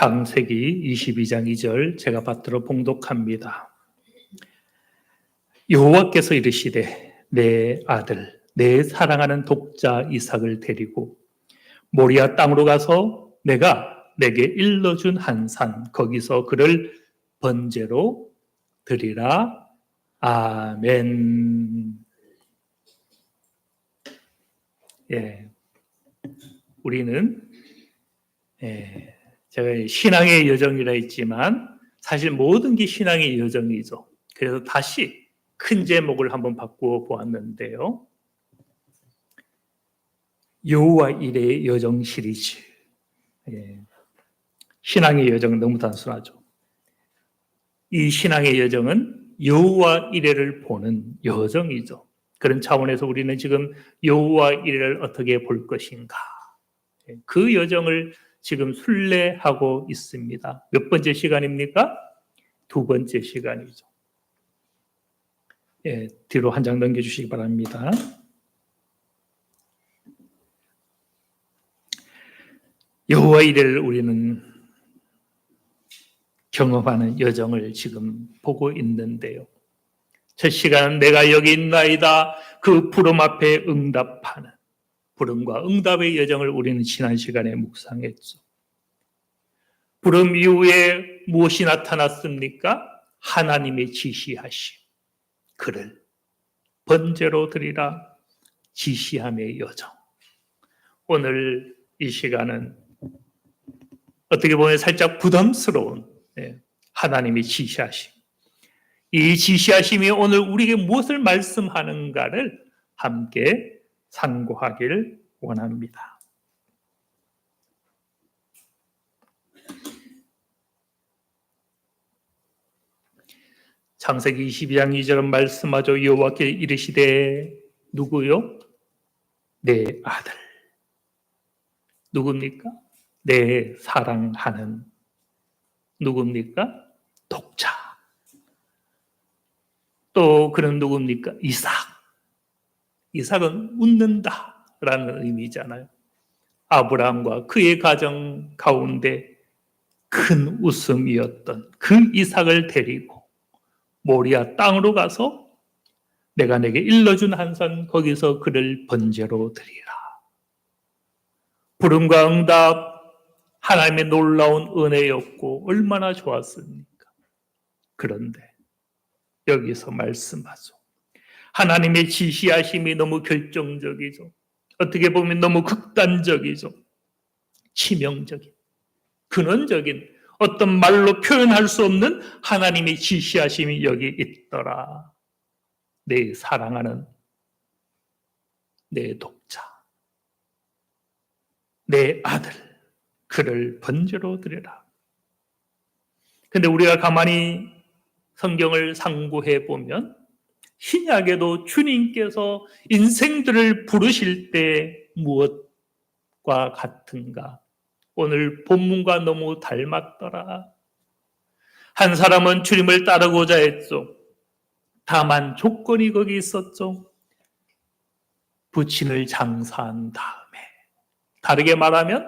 창세기 22장 2절 제가 받들어 봉독합니다. 여호와께서 이르시되 내 아들 내 사랑하는 독자 이삭을 데리고 모리아 땅으로 가서 내가 내게 일러준 한 산 거기서 그를 번제로 드리라. 아멘. 우리는 제가 신앙의 여정이라 했지만 사실 모든 게 신앙의 여정이죠. 그래서 다시 큰 제목을 한번 바꾸어 보았는데요. 여호와 일의 여정 시리즈. 신앙의 여정은 너무 단순하죠. 이 신앙의 여정은 여호와 이레를 보는 여정이죠. 그런 차원에서 우리는 지금 여호와 이레를 어떻게 볼 것인가. 그 여정을 지금 순례하고 있습니다. 몇 번째 시간입니까? 두 번째 시간이죠. 뒤로 한 장 넘겨주시기 바랍니다. 여호와 이레를 우리는 경험하는 여정을 지금 보고 있는데요. 첫 시간은 내가 여기 있나이다. 그 부름 앞에 응답하는 부름과 응답의 여정을 우리는 지난 시간에 묵상했죠. 부름 이후에 무엇이 나타났습니까? 하나님의 지시하심. 그를 번제로 드리라. 지시함의 여정. 오늘 이 시간은 어떻게 보면 살짝 부담스러운 하나님의 지시하심. 이 지시하심이 오늘 우리에게 무엇을 말씀하는가를 함께 상고하길 원합니다. 창세기 22장 2절은 말씀하죠. 여호와께 이르시되 누구요? 내 아들. 누굽니까? 내 사랑하는 누굽니까? 독자. 또 그는 누굽니까? 이삭. 이삭은 웃는다라는 의미잖아요. 아브라함과 그의 가정 가운데 큰 웃음이었던 그 이삭을 데리고 모리아 땅으로 가서 내가 내게 일러준 한 산 거기서 그를 번제로 드리라. 부름과 응답 하나님의 놀라운 은혜였고 얼마나 좋았습니까? 그런데 여기서 말씀하죠. 하나님의 지시하심이 너무 결정적이죠. 어떻게 보면 너무 극단적이죠. 치명적인, 근원적인 어떤 말로 표현할 수 없는 하나님의 지시하심이 여기 있더라. 내 사랑하는 내 독자, 내 아들, 그를 번제로 드려라. 근데 우리가 가만히 성경을 상고해 보면 신약에도 주님께서 인생들을 부르실 때 무엇과 같은가? 오늘 본문과 너무 닮았더라. 한 사람은 주님을 따르고자 했죠. 다만 조건이 거기 있었죠. 부친을 장사한 다음에. 다르게 말하면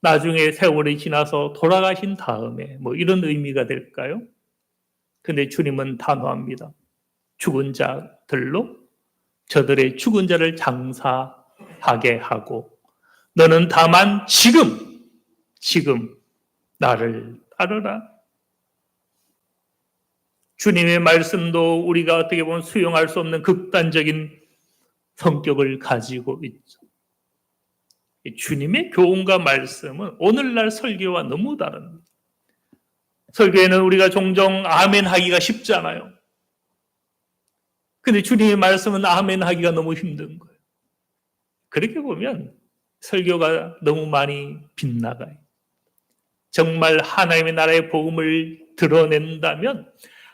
나중에 세월이 지나서 돌아가신 다음에 이런 의미가 될까요? 근데 주님은 단호합니다. 죽은 자들로 저들의 죽은 자를 장사하게 하고 너는 다만 지금 나를 따르라. 주님의 말씀도 우리가 어떻게 보면 수용할 수 없는 극단적인 성격을 가지고 있죠. 주님의 교훈과 말씀은 오늘날 설교와 너무 다릅니다. 설교에는 우리가 종종 아멘 하기가 쉽잖아요. 근데 주님의 말씀은 아멘 하기가 너무 힘든 거예요. 그렇게 보면 설교가 너무 많이 빗나가요. 정말 하나님의 나라의 복음을 드러낸다면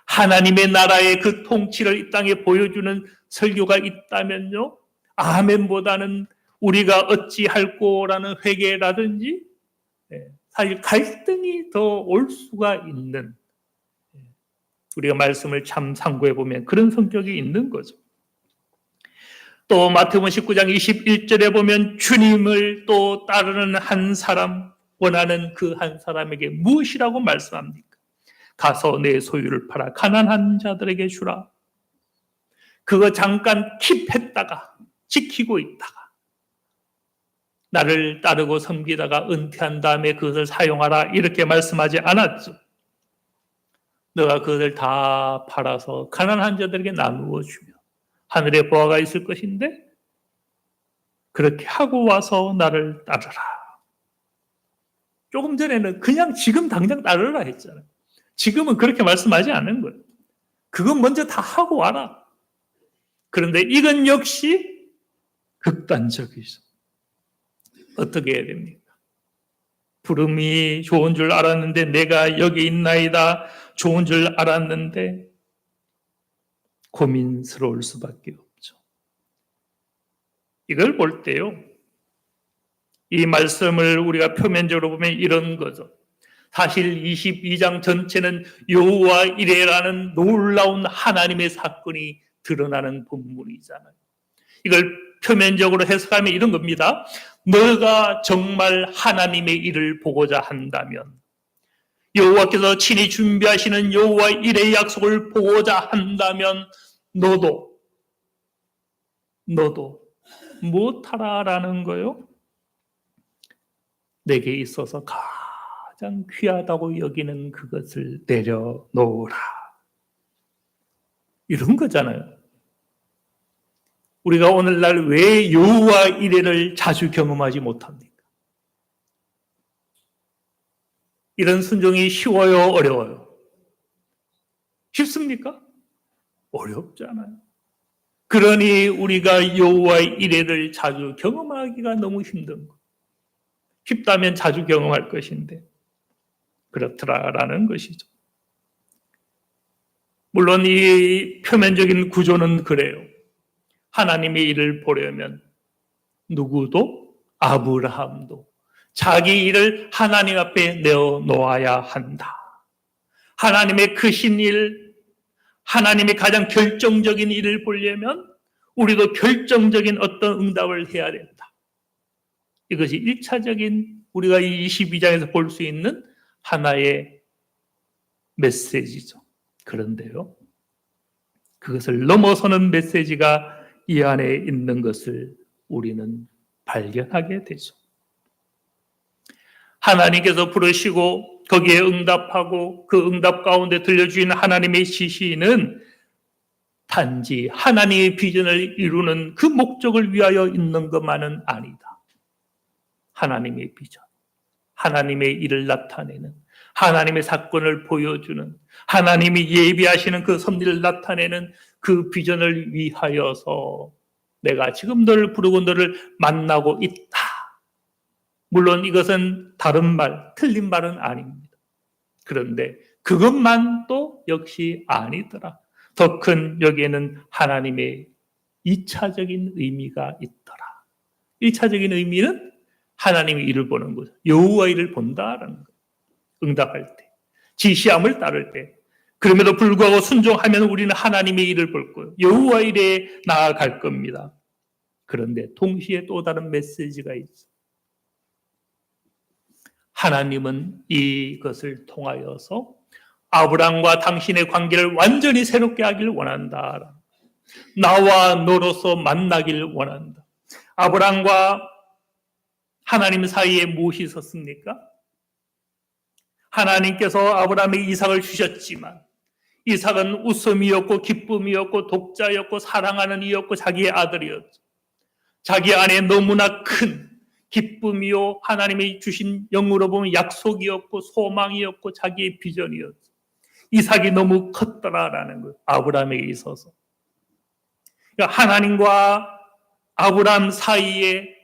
하나님의 나라의 그 통치를 이 땅에 보여주는 설교가 있다면요. 아멘보다는 우리가 어찌할꼬라는 회개라든지 사실 갈등이 더 올 수가 있는 우리가 말씀을 참 상고해 보면 그런 성격이 있는 거죠. 또 마태복음 19장 21절에 보면 주님을 또 따르는 한 사람 원하는 그 한 사람에게 무엇이라고 말씀합니까? 가서 내 소유를 팔아 가난한 자들에게 주라. 그거 잠깐 킵했다가 지키고 있다가 나를 따르고 섬기다가 은퇴한 다음에 그것을 사용하라 이렇게 말씀하지 않았죠. 너가 그것을 다 팔아서 가난한 자들에게 나누어 주면 하늘에 보화가 있을 것인데 그렇게 하고 와서 나를 따르라. 조금 전에는 그냥 지금 당장 따르라 했잖아요. 지금은 그렇게 말씀하지 않는 거예요. 그건 먼저 다 하고 와라. 그런데 이건 역시 극단적이죠. 어떻게 해야 됩니까? 부름이 좋은 줄 알았는데 내가 여기 있나이다. 좋은 줄 알았는데 고민스러울 수밖에 없죠. 이걸 볼 때요. 이 말씀을 우리가 표면적으로 보면 이런 거죠. 사실 22장 전체는 여호와 이레라는 놀라운 하나님의 사건이 드러나는 본문이잖아요. 이걸 표면적으로 해석하면 이런 겁니다. 너가 정말 하나님의 일을 보고자 한다면 여호와께서 친히 준비하시는 여호와 일의 약속을 보고자 한다면 너도 무엇하라라는 거요? 내게 있어서 가장 귀하다고 여기는 그것을 내려놓으라. 이런 거잖아요. 우리가 오늘날 왜 여호와 이레를 자주 경험하지 못합니까? 이런 순종이 쉬워요, 어려워요? 쉽습니까? 어렵잖아요. 그러니 우리가 여호와 이레를 자주 경험하기가 너무 힘든 거. 쉽다면 자주 경험할 것인데 그렇더라라는 것이죠. 물론 이 표면적인 구조는 그래요. 하나님의 일을 보려면 누구도 아브라함도 자기 일을 하나님 앞에 내어놓아야 한다. 하나님의 크신 일, 하나님의 가장 결정적인 일을 보려면 우리도 결정적인 어떤 응답을 해야 된다. 이것이 1차적인 우리가 이 22장에서 볼 수 있는 하나의 메시지죠. 그런데요, 그것을 넘어서는 메시지가 이 안에 있는 것을 우리는 발견하게 되죠. 하나님께서 부르시고 거기에 응답하고 그 응답 가운데 들려주신 하나님의 지시는 단지 하나님의 비전을 이루는 그 목적을 위하여 있는 것만은 아니다. 하나님의 비전, 하나님의 일을 나타내는, 하나님의 사건을 보여주는, 하나님이 예비하시는 그 섭리를 나타내는 그 비전을 위하여서 내가 지금 너를 부르고 너를 만나고 있다. 물론 이것은 다른 말, 틀린 말은 아닙니다. 그런데 그것만도 역시 아니더라. 더 큰 여기에는 하나님의 2차적인 의미가 있더라. 1차적인 의미는 하나님의 일을 보는 거죠. 여호와 일을 본다라는 거예요. 응답할 때, 지시함을 따를 때. 그럼에도 불구하고 순종하면 우리는 하나님의 일을 볼 거예요. 여호와 일에 나아갈 겁니다. 그런데 동시에 또 다른 메시지가 있어요. 하나님은 이것을 통하여서 아브라함과 당신의 관계를 완전히 새롭게 하기를 원한다. 나와 너로서 만나기를 원한다. 아브라함과 하나님 사이에 무엇이 있었습니까? 하나님께서 아브라함에게 이삭을 주셨지만 이삭은 웃음이었고 기쁨이었고 독자였고 사랑하는 이였고 자기의 아들이었죠. 자기 안에 너무나 큰 기쁨이요 하나님이 주신 영으로 보면 약속이었고 소망이었고 자기의 비전이었죠. 이삭이 너무 컸더라라는 거예요. 아브라함에게 있어서. 그러니까 하나님과 아브라함 사이에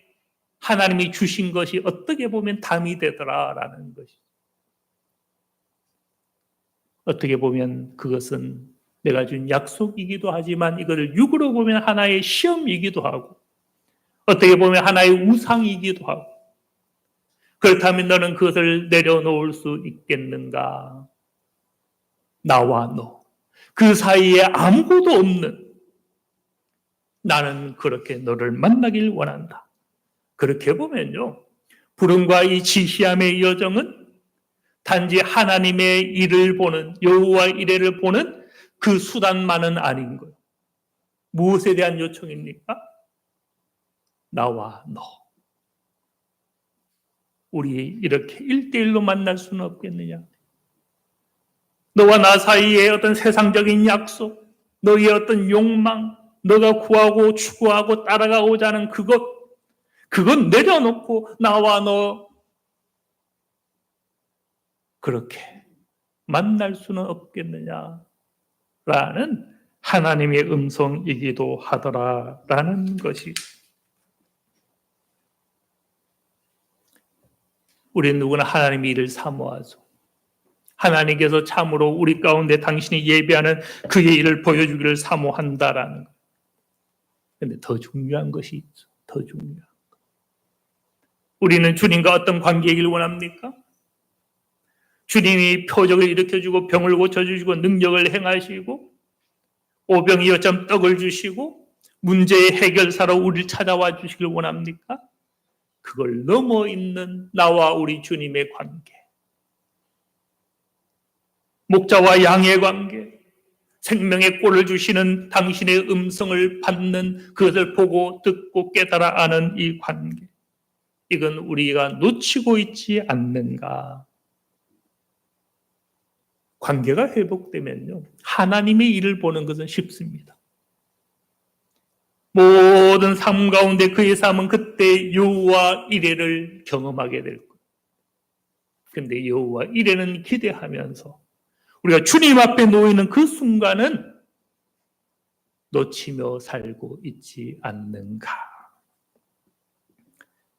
하나님이 주신 것이 어떻게 보면 담이 되더라라는 것이죠. 어떻게 보면 그것은 내가 준 약속이기도 하지만 이거를 육으로 보면 하나의 시험이기도 하고 어떻게 보면 하나의 우상이기도 하고 그렇다면 너는 그것을 내려놓을 수 있겠는가? 나와 너. 그 사이에 아무것도 없는 나는 그렇게 너를 만나길 원한다. 그렇게 보면요. 부름과 이 지시함의 여정은 단지 하나님의 일을 보는, 여호와 이레를 보는 그 수단만은 아닌 거예요. 무엇에 대한 요청입니까? 나와 너. 우리 이렇게 1대1로 만날 수는 없겠느냐? 너와 나 사이에 어떤 세상적인 약속, 너의 어떤 욕망, 너가 구하고 추구하고 따라가고자 하는 그건 내려놓고 나와 너 그렇게 만날 수는 없겠느냐라는 하나님의 음성이기도 하더라라는 것이, 우리는 누구나 하나님의 일을 사모하죠. 하나님께서 참으로 우리 가운데 당신이 예배하는 그의 일을 보여주기를 사모한다라는 것. 그런데 더 중요한 것이 있죠. 더 중요한 것. 우리는 주님과 어떤 관계이길 원합니까? 주님이 표적을 일으켜주고 병을 고쳐주시고 능력을 행하시고 오병이 어쩜 떡을 주시고 문제의 해결사로 우리를 찾아와 주시길 원합니까? 그걸 넘어 있는 나와 우리 주님의 관계, 목자와 양의 관계, 생명의 꼴을 주시는 당신의 음성을 받는, 그것을 보고 듣고 깨달아 아는 이 관계, 이건 우리가 놓치고 있지 않는가? 관계가 회복되면요, 하나님의 일을 보는 것은 쉽습니다. 모든 삶 가운데 그의 삶은 그때 여호와 이레를 경험하게 될 거예요. 그런데 여호와 이레는 기대하면서 우리가 주님 앞에 놓이는 그 순간은 놓치며 살고 있지 않는가?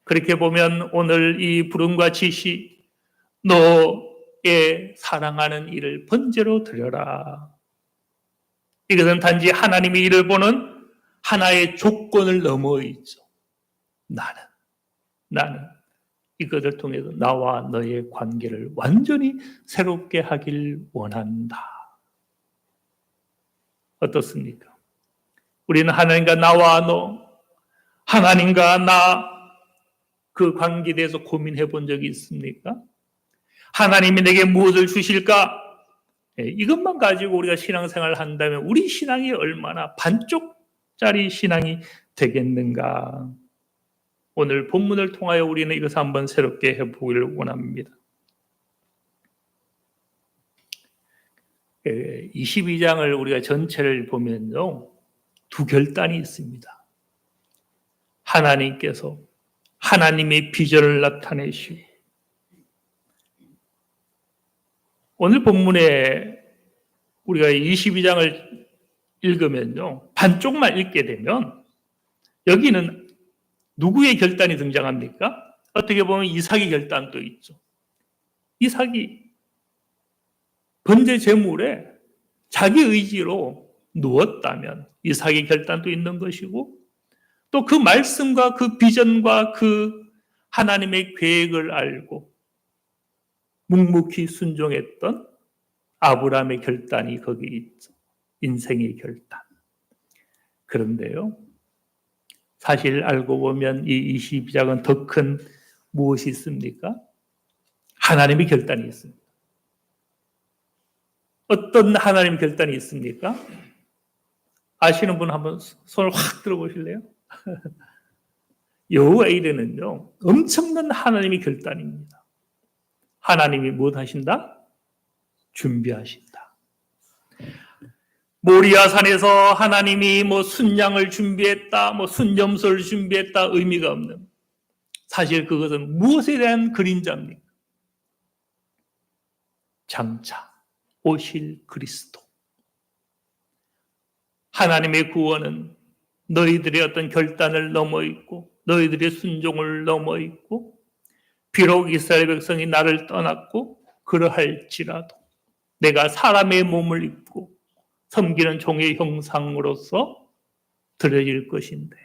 그렇게 보면 오늘 이 부름과 지시, 너의 사랑하는 일을 번제로 드려라. 이것은 단지 하나님의 일을 보는 하나의 조건을 넘어 있죠. 나는 이것을 통해서 나와 너의 관계를 완전히 새롭게 하길 원한다. 어떻습니까? 우리는 하나님과 나와 너, 하나님과 나, 그 관계에 대해서 고민해 본 적이 있습니까? 하나님이 내게 무엇을 주실까? 이것만 가지고 우리가 신앙생활을 한다면 우리 신앙이 얼마나 반쪽짜리 신앙이 되겠는가? 오늘 본문을 통하여 우리는 이것을 한번 새롭게 해보기를 원합니다. 22장을 우리가 전체를 보면요, 두 결단이 있습니다. 하나님께서 하나님의 비전을 나타내시고, 오늘 본문에 우리가 22장을 읽으면요, 반쪽만 읽게 되면 여기는 누구의 결단이 등장합니까? 어떻게 보면 이삭의 결단도 있죠. 이삭이 번제 제물에 자기 의지로 누웠다면 이삭의 결단도 있는 것이고, 또 그 말씀과 그 비전과 그 하나님의 계획을 알고 묵묵히 순종했던 아브라함의 결단이 거기 있죠. 인생의 결단. 그런데요, 사실 알고 보면 이 22장은 더 큰 무엇이 있습니까? 하나님의 결단이 있습니다. 어떤 하나님의 결단이 있습니까? 아시는 분 한번 손을 확 들어보실래요? 여호와 이레는요, 엄청난 하나님의 결단입니다. 하나님이 무엇 하신다? 준비하신다. 모리아산에서 하나님이 순양을 준비했다, 순염소를 준비했다, 의미가 없는, 사실 그것은 무엇에 대한 그림자입니까? 장차 오실 그리스도. 하나님의 구원은 너희들의 어떤 결단을 넘어 있고 너희들의 순종을 넘어 있고, 비록 이스라엘 백성이 나를 떠났고 그러할지라도 내가 사람의 몸을 입고 섬기는 종의 형상으로서 드려질 것인데,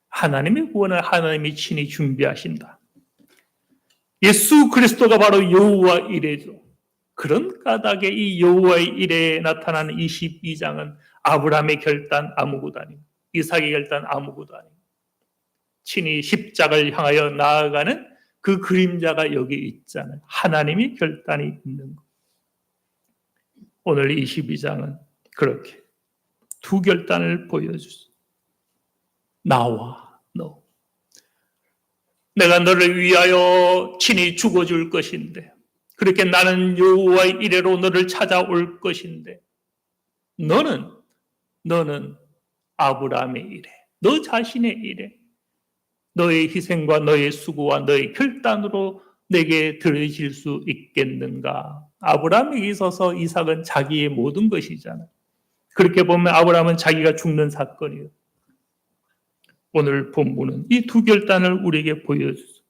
하나님의 구원을 하나님이 친히 준비하신다. 예수 그리스도가 바로 여호와 이레죠. 그런 까닭에 이 여호와의 이레에 나타나는 22장은 아브라함의 결단 아무것도 아니고 이삭의 결단 아무것도 아니고 친히 십자가를 향하여 나아가는 그 그림자가 여기 있잖아요. 하나님이 결단이 있는 것. 오늘 22장은 그렇게 두 결단을 보여주죠. 나와 너. 내가 너를 위하여 친히 죽어줄 것인데, 그렇게 나는 여호와의 이레로 너를 찾아올 것인데, 너는 아브라함의 이레, 너 자신의 이레, 너의 희생과 너의 수고와 너의 결단으로 내게 들으실 수 있겠는가? 아브라함에게 있어서 이삭은 자기의 모든 것이잖아요. 그렇게 보면 아브라함은 자기가 죽는 사건이에요. 오늘 본문은 이 두 결단을 우리에게 보여주죠.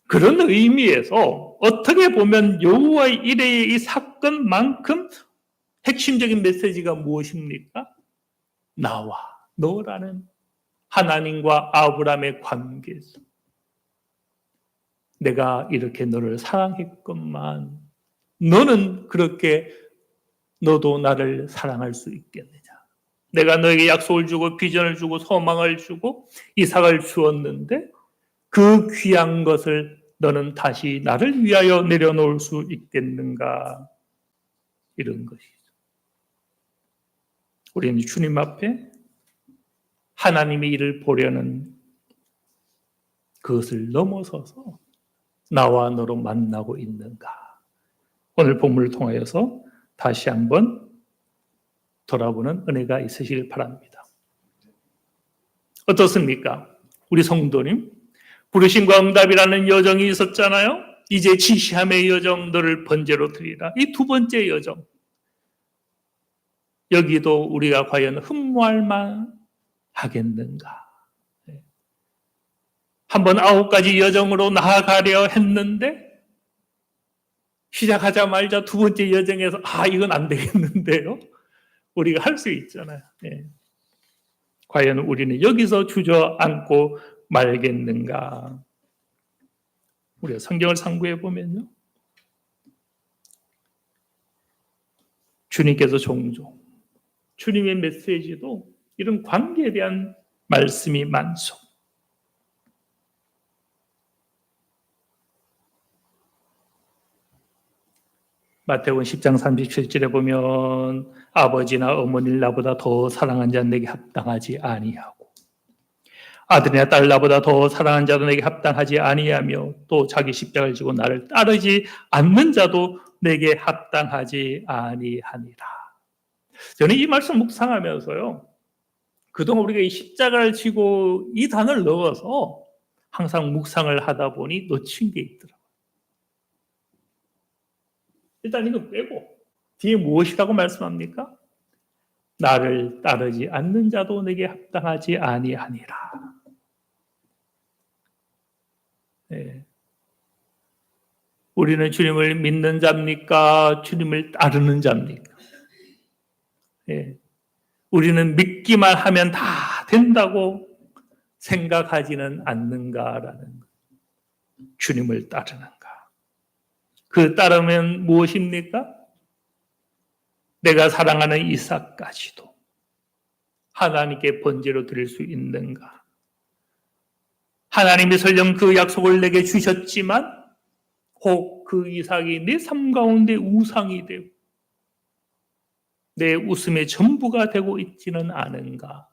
그런 의미에서 어떻게 보면 여호와의 이레의 이 사건만큼 핵심적인 메시지가 무엇입니까? 나와 너라는 하나님과 아브라함의 관계에서 내가 이렇게 너를 사랑했건만 너는 그렇게 너도 나를 사랑할 수 있겠느냐? 내가 너에게 약속을 주고 비전을 주고 소망을 주고 이삭을 주었는데 그 귀한 것을 너는 다시 나를 위하여 내려놓을 수 있겠는가? 이런 것이죠. 우리는 주님 앞에 하나님의 일을 보려는 그것을 넘어서서 나와 너로 만나고 있는가? 오늘 본문을 통하여서 다시 한번 돌아보는 은혜가 있으시길 바랍니다. 어떻습니까? 우리 성도님, 부르심과 응답이라는 여정이 있었잖아요. 이제 지시함의 여정, 너를 번제로 드리라. 이 두 번째 여정. 여기도 우리가 과연 흠모할만 하겠는가? 한번 9가지 여정으로 나아가려 했는데 시작하자마자 두 번째 여정에서 이건 안 되겠는데요? 우리가 할 수 있잖아요. 과연 우리는 여기서 주저앉고 말겠는가? 우리가 성경을 상고해 보면요, 주님께서 종종 주님의 메시지도 이런 관계에 대한 말씀이 많죠. 마태복음 10장 37절에 보면 아버지나 어머니를 나보다 더 사랑한 자는 내게 합당하지 아니하고 아들이나 딸 나보다 더 사랑한 자도 내게 합당하지 아니하며 또 자기 십자가를 지고 나를 따르지 않는 자도 내게 합당하지 아니하니라. 저는 이 말씀 묵상하면서요, 그동안 우리가 이 십자가를 지고 이 단어를 넣어서 항상 묵상을 하다 보니 놓친 게 있더라고요. 일단 이거 빼고 뒤에 무엇이라고 말씀합니까? 나를 따르지 않는 자도 내게 합당하지 아니하니라. 우리는 주님을 믿는 자입니까? 주님을 따르는 자입니까? 우리는 믿기만 하면 다 된다고 생각하지는 않는가라는 것. 주님을 따르는가? 그 따르면 무엇입니까? 내가 사랑하는 이삭까지도 하나님께 번제로 드릴 수 있는가? 하나님이 설령 그 약속을 내게 주셨지만 혹 그 이삭이 내 삶 가운데 우상이 되고 내 웃음의 전부가 되고 있지는 않은가?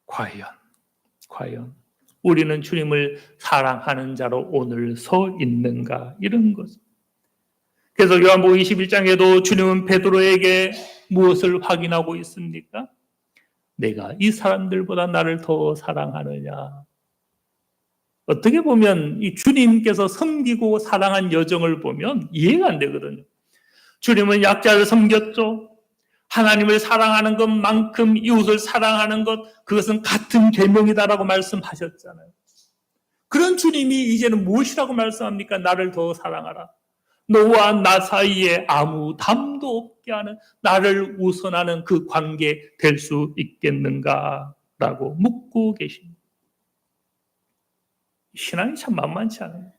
과연 우리는 주님을 사랑하는 자로 오늘 서 있는가? 이런 거죠. 그래서 요한복음 21장에도 주님은 베드로에게 무엇을 확인하고 있습니까? 내가 이 사람들보다 나를 더 사랑하느냐? 어떻게 보면 이 주님께서 섬기고 사랑한 여정을 보면 이해가 안 되거든요. 주님은 약자를 섬겼죠. 하나님을 사랑하는 것만큼 이웃을 사랑하는 것, 그것은 같은 계명이다라고 말씀하셨잖아요. 그런 주님이 이제는 무엇이라고 말씀합니까? 나를 더 사랑하라. 너와 나 사이에 아무 담도 없게 하는, 나를 우선하는 그 관계 될 수 있겠는가라고 묻고 계십니다. 신앙이 참 만만치 않아요.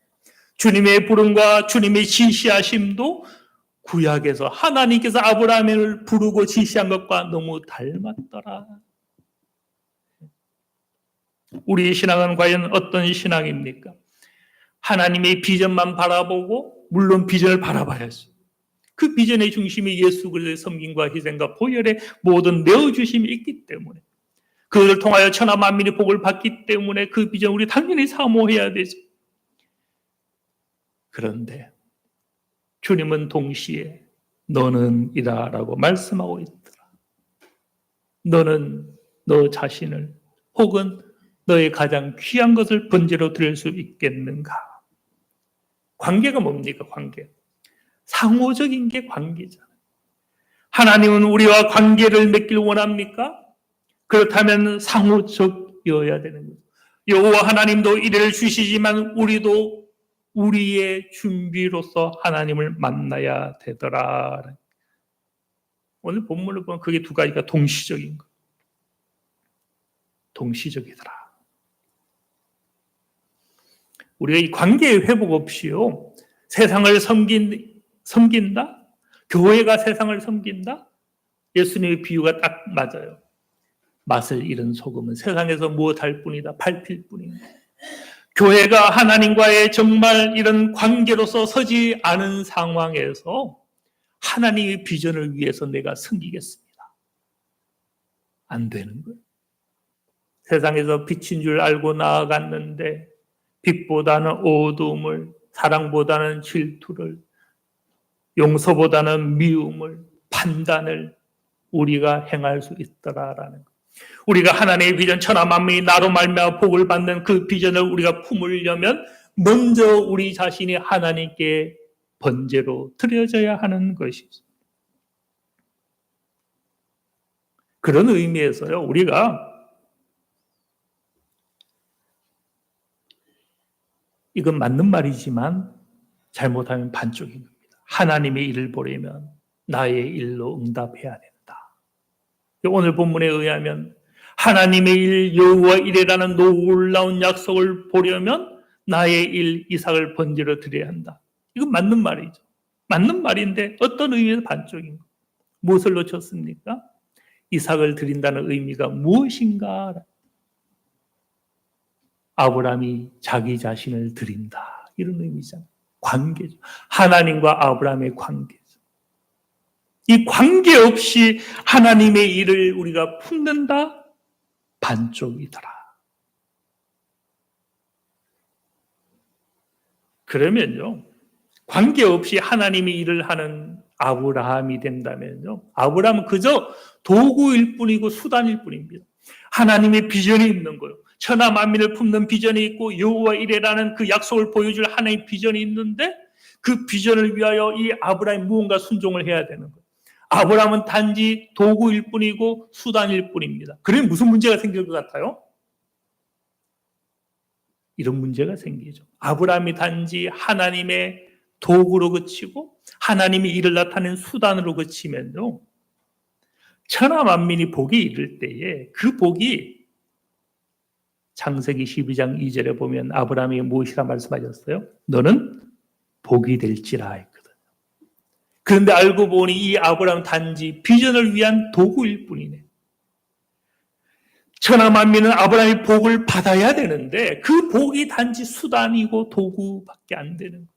주님의 부름과 주님의 지시하심도 구약에서 하나님께서 아브라함을 부르고 지시한 것과 너무 닮았더라. 우리의 신앙은 과연 어떤 신앙입니까? 하나님의 비전만 바라보고, 물론 비전을 바라봐야죠. 그 비전의 중심이 예수 그리스도의 섬김과 희생과 보혈의 모든 내어주심이 있기 때문에, 그것을 통하여 천하 만민이 복을 받기 때문에 그 비전 우리 당연히 사모해야 되죠. 그런데 주님은 동시에 너는 이다라고 말씀하고 있더라. 너는 너 자신을 혹은 너의 가장 귀한 것을 번제로 드릴 수 있겠는가? 관계가 뭡니까? 관계. 상호적인 게 관계잖아요. 하나님은 우리와 관계를 맺길 원합니까? 그렇다면 상호적이어야 되는 거죠. 여호와 하나님도 이래를 주시지만 우리도 우리의 준비로서 하나님을 만나야 되더라. 오늘 본문을 보면 그게 두 가지가 동시적인 거예요. 동시적이더라. 우리가 이 관계의 회복 없이요, 세상을 섬긴다? 교회가 세상을 섬긴다? 예수님의 비유가 딱 맞아요. 맛을 잃은 소금은 세상에서 무엇할 뿐이다, 밟힐 뿐이다. 교회가 하나님과의 정말 이런 관계로서 서지 않은 상황에서 하나님의 비전을 위해서 내가 섬기겠습니다. 안 되는 거예요. 세상에서 빛인 줄 알고 나아갔는데 빛보다는 어두움을, 사랑보다는 질투를, 용서보다는 미움을, 판단을 우리가 행할 수 있더라라는 것. 우리가 하나님의 비전, 천하 만민이 나로 말미암아 복을 받는 그 비전을 우리가 품으려면 먼저 우리 자신이 하나님께 번제로 드려져야 하는 것이죠. 그런 의미에서요, 우리가 이건 맞는 말이지만 잘못하면 반쪽인 겁니다. 하나님의 일을 보려면 나의 일로 응답해야 된다. 오늘 본문에 의하면 하나님의 일, 여호와 일이라는 놀라운 약속을 보려면 나의 일, 이삭을 번제로 드려야 한다. 이건 맞는 말이죠. 맞는 말인데 어떤 의미에서 반쪽인 거? 무엇을 놓쳤습니까? 이삭을 드린다는 의미가 무엇인가? 아브라함이 자기 자신을 드린다. 이런 의미잖아요. 관계죠. 하나님과 아브라함의 관계죠. 이 관계 없이 하나님의 일을 우리가 품는다? 반쪽이더라. 그러면요, 관계 없이 하나님의 일을 하는 아브라함이 된다면요, 아브라함은 그저 도구일 뿐이고 수단일 뿐입니다. 하나님의 비전이 있는 거예요. 천하 만민을 품는 비전이 있고 여호와 이레라는 그 약속을 보여줄 하나님의 비전이 있는데 그 비전을 위하여 이 아브라함이 무언가 순종을 해야 되는 거예요. 아브라함은 단지 도구일 뿐이고 수단일 뿐입니다. 그러면 무슨 문제가 생길 것 같아요? 이런 문제가 생기죠. 아브라함이 단지 하나님의 도구로 그치고 하나님이 일을 나타낸 수단으로 그치면요, 천하 만민이 복이 이를 때에 그 복이 창세기 12장 2절에 보면 아브라함이 무엇이라 말씀하셨어요? 너는 복이 될지라 했거든요. 그런데 알고 보니 이 아브라함은 단지 비전을 위한 도구일 뿐이네. 천하 만민은 아브라함의 복을 받아야 되는데 그 복이 단지 수단이고 도구밖에 안 되는 거예요.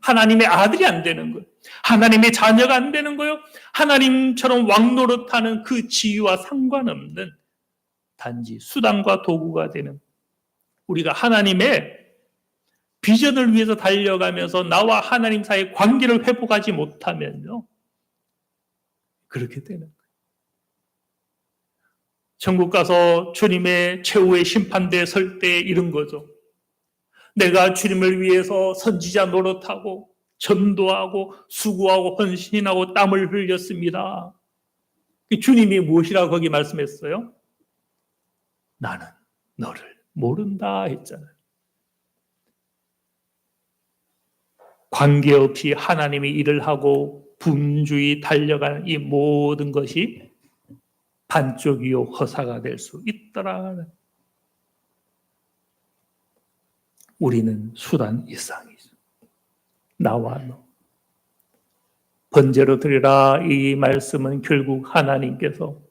하나님의 아들이 안 되는 거예요. 하나님의 자녀가 안 되는 거예요. 하나님처럼 왕노릇하는 그 지위와 상관없는 단지 수단과 도구가 되는, 우리가 하나님의 비전을 위해서 달려가면서 나와 하나님 사이의 관계를 회복하지 못하면요, 그렇게 되는 거예요. 천국 가서 주님의 최후의 심판대에 설 때 이런 거죠. 내가 주님을 위해서 선지자 노릇하고 전도하고 수고하고 헌신하고 땀을 흘렸습니다. 주님이 무엇이라고 거기 말씀했어요? 나는 너를 모른다 했잖아요. 관계없이 하나님이 일을 하고 분주히 달려가는 이 모든 것이 반쪽이요 허사가 될 수 있더라. 우리는 수단 이상이죠. 나와 너. 번제로 드리라 이 말씀은 결국 하나님께서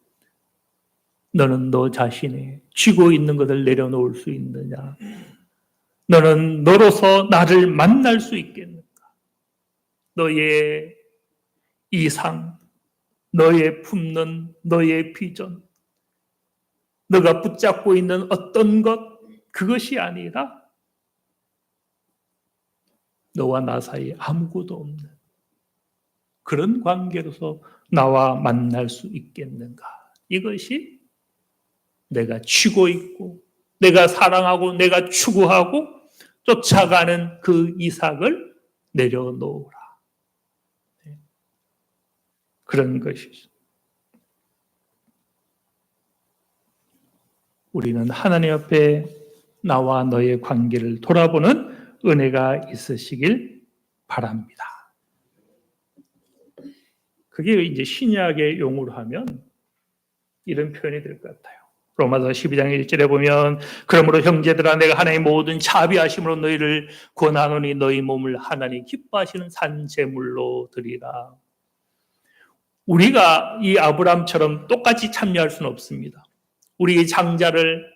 너는 너 자신의 쥐고 있는 것을 내려놓을 수 있느냐, 너는 너로서 나를 만날 수 있겠는가? 너의 이상, 너의 품는 너의 비전, 너가 붙잡고 있는 어떤 것, 그것이 아니라 너와 나 사이에 아무것도 없는 그런 관계로서 나와 만날 수 있겠는가? 이것이 내가 쥐고 있고 내가 사랑하고 내가 추구하고 쫓아가는 그 이삭을 내려놓으라. 그런 것이죠. 우리는 하나님 앞에 나와 너의 관계를 돌아보는 은혜가 있으시길 바랍니다. 그게 이제 신약의 용어로 하면 이런 표현이 될 것 같아요. 로마서 12장 1절에 보면 그러므로 형제들아 내가 하나님의 모든 자비하심으로 너희를 권하노니 너희 몸을 하나님 기뻐하시는 산 제물로 드리라. 우리가 이 아브라함처럼 똑같이 참여할 수는 없습니다. 우리의 장자를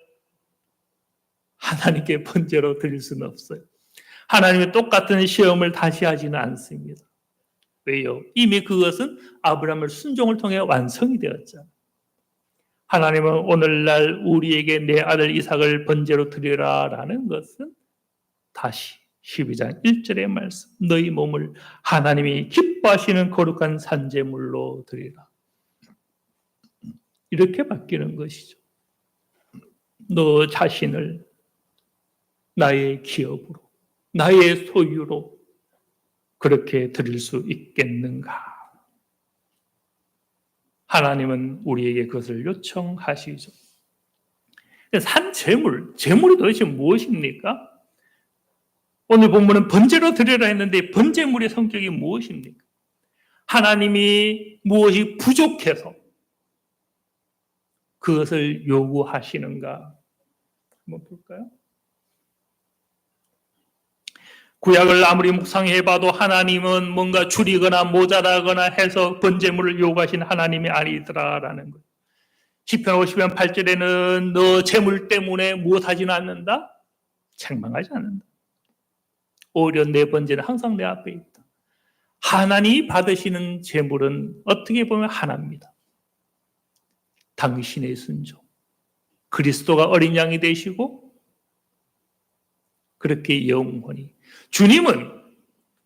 하나님께 번제로 드릴 수는 없어요. 하나님의 똑같은 시험을 다시 하지는 않습니다. 왜요? 이미 그것은 아브라함의 순종을 통해 완성이 되었잖아요. 하나님은 오늘날 우리에게 내 아들 이삭을 번제로 드리라라는 것은 다시 12장 1절의 말씀, 너희 몸을 하나님이 기뻐하시는 거룩한 산제물로 드리라. 이렇게 바뀌는 것이죠. 너 자신을 나의 기업으로, 나의 소유로 그렇게 드릴 수 있겠는가? 하나님은 우리에게 그것을 요청하시죠. 산 재물이 도대체 무엇입니까? 오늘 본문은 번제로 드리라 했는데 번제물의 성격이 무엇입니까? 하나님이 무엇이 부족해서 그것을 요구하시는가? 한번 볼까요? 구약을 아무리 묵상해봐도 하나님은 뭔가 줄이거나 모자라거나 해서 번제물을 요구하신 하나님이 아니더라라는 거예요. 시편 50편 8절에는 너 재물 때문에 무엇하지는 않는다? 책망하지 않는다. 오히려 내 번제는 항상 내 앞에 있다. 하나님이 받으시는 재물은 어떻게 보면 하나입니다. 당신의 순종. 그리스도가 어린 양이 되시고 그렇게 영원히. 주님은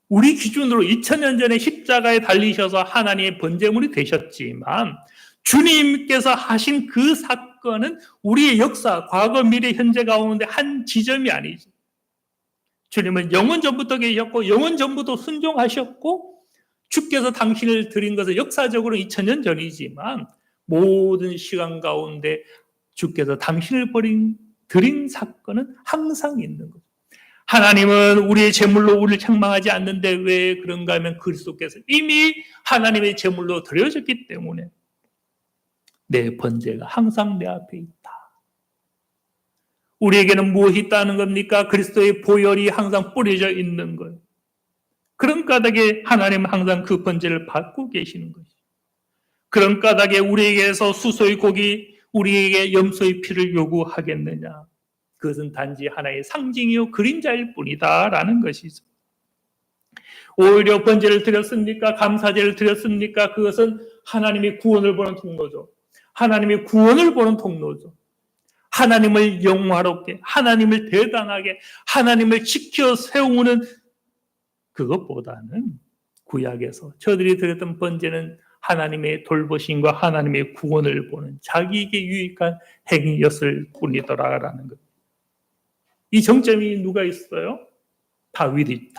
우리 기준으로 2000년 전에 십자가에 달리셔서 하나님의 번제물이 되셨지만 주님께서 하신 그 사건은 우리의 역사, 과거, 미래, 현재 가운데 한 지점이 아니죠. 주님은 영원 전부터 계셨고 영원 전부터 순종하셨고 주께서 당신을 드린 것은 역사적으로 2000년 전이지만 모든 시간 가운데 주께서 당신을 드린 사건은 항상 있는 거죠. 하나님은 우리의 제물로 우리를 책망하지 않는데 왜 그런가 하면 그리스도께서 이미 하나님의 제물로 드려졌기 때문에 내 번제가 항상 내 앞에 있다. 우리에게는 무엇이 있다는 겁니까? 그리스도의 보혈이 항상 뿌려져 있는 거예요. 그런 까닭에 하나님은 항상 그 번제를 받고 계시는 것이죠. 그런 까닭에 우리에게서 수소의 고기, 우리에게 염소의 피를 요구하겠느냐? 그것은 단지 하나의 상징이요 그림자일 뿐이다라는 것이죠. 오히려 번제를 드렸습니까? 감사제를 드렸습니까? 그것은 하나님의 구원을 보는 통로죠. 하나님의 구원을 보는 통로죠. 하나님을 영화롭게, 하나님을 대단하게, 하나님을 지켜 세우는 그것보다는 구약에서 저들이 드렸던 번제는 하나님의 돌보심과 하나님의 구원을 보는 자기에게 유익한 행위였을 뿐이더라라는 것. 이 정점이 누가 있어요? 다윗이.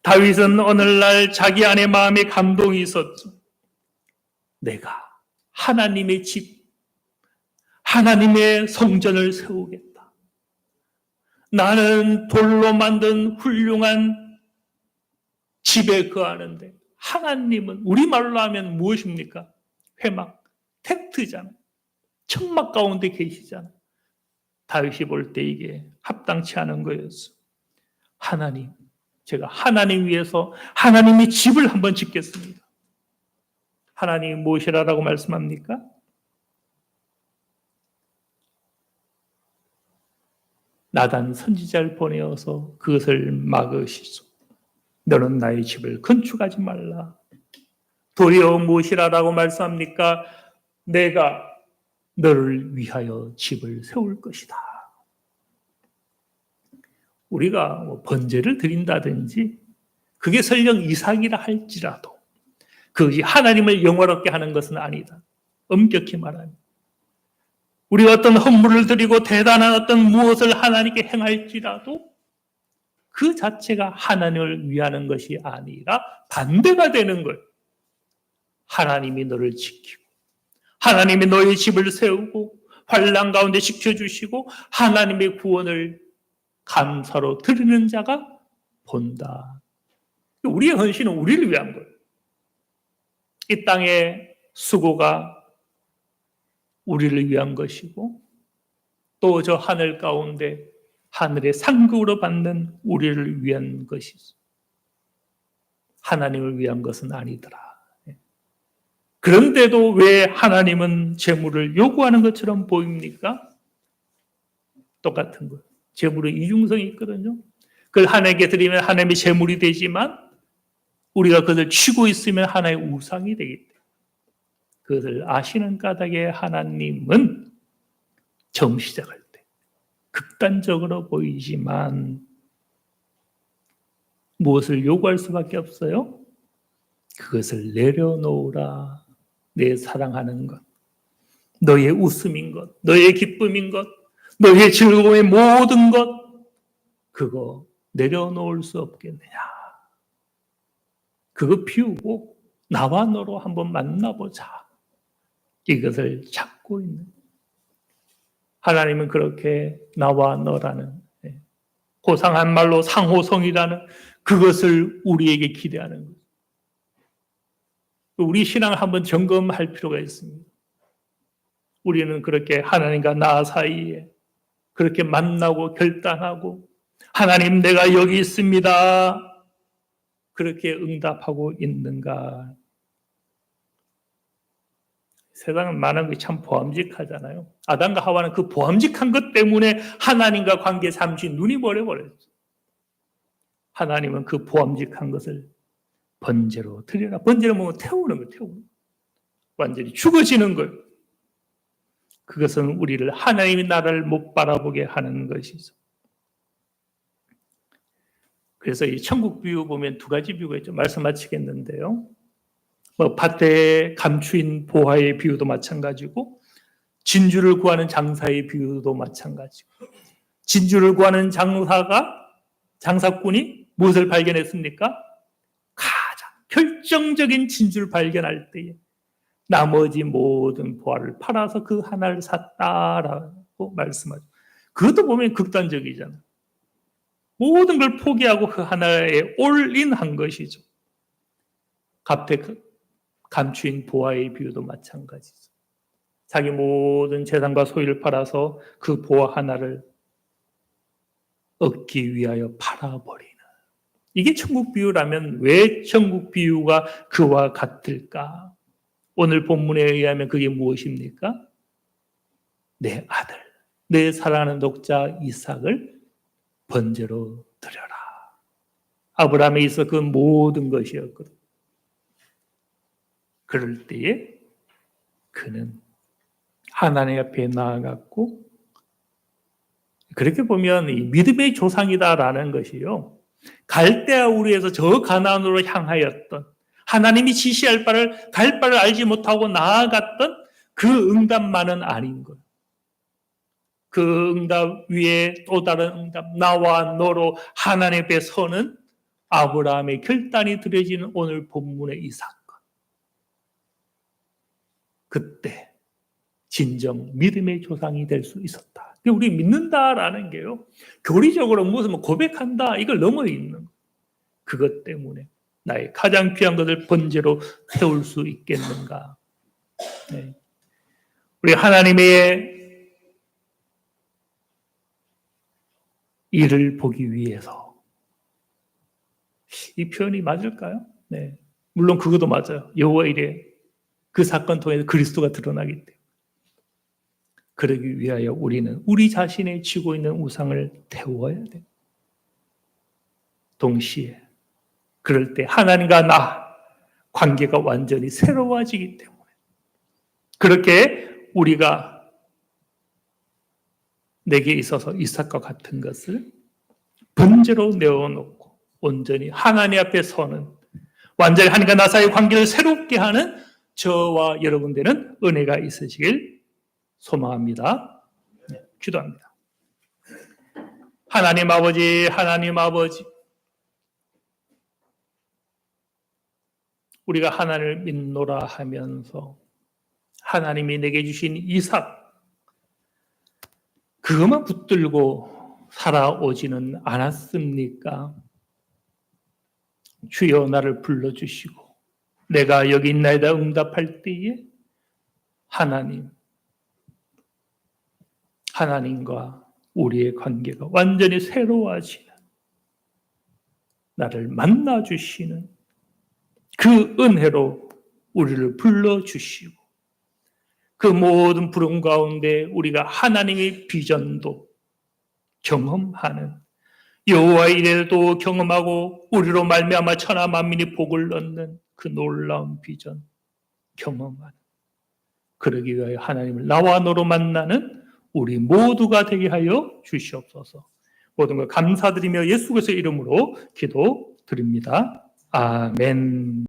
다윗은 오늘날 자기 안에 마음에 감동이 있었죠. 내가 하나님의 집, 하나님의 성전을 세우겠다. 나는 돌로 만든 훌륭한 집에 거하는데 하나님은 우리말로 하면 무엇입니까? 회막, 텐트잖아. 천막 가운데 계시잖아. 다윗이 볼 때 이게 합당치 않은 거였어. 하나님, 제가 하나님 위해서 하나님의 집을 한번 짓겠습니다. 하나님이 무엇이라고 말씀합니까? 나단 선지자를 보내어서 그것을 막으시소. 너는 나의 집을 건축하지 말라. 도리어 무엇이라고 말씀합니까? 내가 너를 위하여 집을 세울 것이다. 우리가 번제를 드린다든지 그게 설령 이삭이라 할지라도 그것이 하나님을 영화롭게 하는 것은 아니다. 엄격히 말하면 우리가 어떤 헌물을 드리고 대단한 어떤 무엇을 하나님께 행할지라도 그 자체가 하나님을 위하는 것이 아니라 반대가 되는 거예요. 하나님이 너를 지키고 하나님이 너의 집을 세우고 환난 가운데 지켜주시고 하나님의 구원을 감사로 드리는 자가 본다. 우리의 헌신은 우리를 위한 거예요. 이 땅의 수고가 우리를 위한 것이고 또 저 하늘 가운데 하늘의 상급으로 받는 우리를 위한 것이죠. 하나님을 위한 것은 아니더라. 그런데도 왜 하나님은 재물을 요구하는 것처럼 보입니까? 똑같은 거예요. 재물은 이중성이 있거든요. 그걸 하나님께 드리면 하나님의 재물이 되지만 우리가 그것을 취고 있으면 하나의 우상이 되기 때문에 그것을 아시는 까닭에 하나님은 처음 시작할 때 극단적으로 보이지만 무엇을 요구할 수밖에 없어요? 그것을 내려놓으라. 내 사랑하는 것, 너의 웃음인 것, 너의 기쁨인 것, 너의 즐거움의 모든 것, 그거 내려놓을 수 없겠느냐. 그거 비우고 나와 너로 한번 만나보자. 이것을 찾고 있는 하나님은 그렇게 나와 너라는 고상한 말로 상호성이라는 그것을 우리에게 기대하는 거예요. 우리 신앙을 한번 점검할 필요가 있습니다. 우리는 그렇게 하나님과 나 사이에 그렇게 만나고 결단하고 하나님 내가 여기 있습니다. 그렇게 응답하고 있는가? 세상은 많은 것이 참 보암직하잖아요. 아담과 하와는 그 보암직한 것 때문에 하나님과 관계에 잠시 눈이 멀어버렸죠. 하나님은 그 보암직한 것을 번제로 드리라. 번제로 보면 태우는 거예요. 태우는 거예요. 완전히 죽어지는 거예요. 그것은 우리를 하나님의 나라를 못 바라보게 하는 것이죠. 그래서 이 천국 비유 보면 두 가지 비유가 있죠. 말씀 마치겠는데요. 밭에 감추인 보화의 비유도 마찬가지고 진주를 구하는 장사의 비유도 마찬가지고 진주를 구하는 장사꾼이 무엇을 발견했습니까? 가장 결정적인 진주를 발견할 때에 나머지 모든 보화를 팔아서 그 하나를 샀다라고 말씀하죠. 그것도 보면 극단적이잖아요. 모든 걸 포기하고 그 하나에 올인한 것이죠. 값에 감추인 보화의 비유도 마찬가지죠. 자기 모든 재산과 소유를 팔아서 그 보화 하나를 얻기 위하여 팔아버리는. 이게 천국 비유라면 왜 천국 비유가 그와 같을까? 오늘 본문에 의하면 그게 무엇입니까? 내 아들, 내 사랑하는 독자 이삭을 번제로 드려라. 아브라함에 있어 그 모든 것이었거든. 그럴 때에 그는 하나님 앞에 나아갔고 그렇게 보면 이 믿음의 조상이다라는 것이요. 갈대아 우르에서 저 가나안으로 향하였던 하나님이 지시할 바를 갈 바를 알지 못하고 나아갔던 그 응답만은 아닌 것. 그 응답 위에 또 다른 응답, 나와 너로 하나님 앞에 서는 아브라함의 결단이 드려지는 오늘 본문의 이 사건. 그때 진정 믿음의 조상이 될 수 있었다. 우리 믿는다라는 게요. 교리적으로 무슨 고백한다 이걸 넘어 있는 거예요. 그것 때문에 나의 가장 귀한 것을 번제로 세울 수 있겠는가. 네. 우리 하나님의 일을 보기 위해서 이 표현이 맞을까요? 네. 물론 그것도 맞아요. 여호와 일에 그 사건 통해서 그리스도가 드러나기 때문에. 그러기 위하여 우리는 우리 자신의 지고 있는 우상을 태워야 돼. 동시에 그럴 때 하나님과 나 관계가 완전히 새로워지기 때문에 그렇게 우리가 내게 있어서 이삭과 같은 것을 번제로 내어놓고 온전히 하나님 앞에 서는 완전히 하나님과 나 사이의 관계를 새롭게 하는 저와 여러분 되는 은혜가 있으시길 소망합니다. 네, 기도합니다. 하나님 아버지, 하나님 아버지, 우리가 하나님을 믿노라 하면서 하나님이 내게 주신 이삭 그것만 붙들고 살아오지는 않았습니까? 주여 나를 불러주시고 내가 여기 있나이다 응답할 때에 하나님과 우리의 관계가 완전히 새로워지는 나를 만나주시는 그 은혜로 우리를 불러주시고 그 모든 부름 가운데 우리가 하나님의 비전도 경험하는 여호와의 이래도 경험하고 우리로 말미암아 천하 만민이 복을 얻는 그 놀라운 비전 경험하는 그러기 위하여 하나님을 나와 너로 만나는 우리 모두가 되게 하여 주시옵소서. 모든 걸 감사드리며 예수 그리스도의 이름으로 기도드립니다. 아멘.